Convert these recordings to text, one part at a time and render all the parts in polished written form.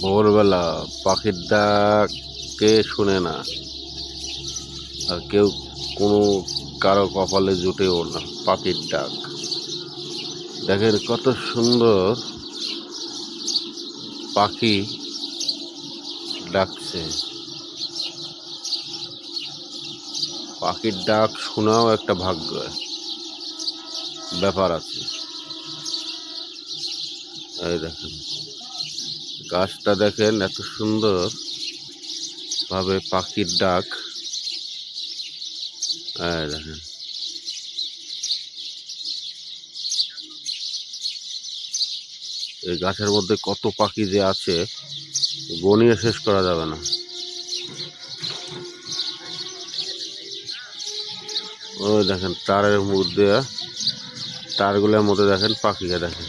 ভোরবেলা পাখির ডাক কে শুনে না, আর কেউ কোনো কারো কপালে জুটেও না পাখির ডাক। দেখেন কত সুন্দর পাখি ডাকছে। পাখির ডাক শোনাও একটা ভাগ্য ব্যাপার আছে। এই দেখেন গাছটা দেখেন এত সুন্দর ভাবে পাখির ডাক। এই দেখেন এই গাছের মধ্যে কত পাখি যে আছে গনিয়ে শেষ করা যাবে না। ওই দেখেন তারের মধ্যে, তারগুলোর মধ্যে দেখেন পাখিকে দেখেন।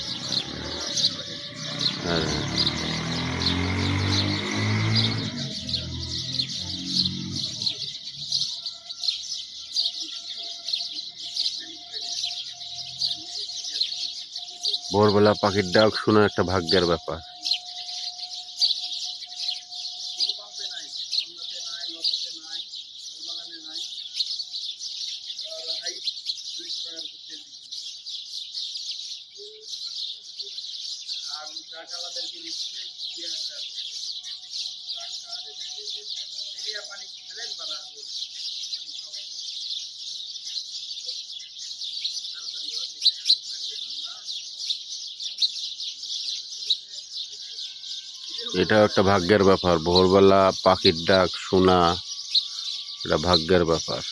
ভোরবেলা পাখির ডাক শোনা একটা ভাগ্যের ব্যাপার। এটা একটা ভাগ্যের ব্যাপার, ভোরবেলা পাখির ডাক শোনা এটা ভাগ্যের ব্যাপার।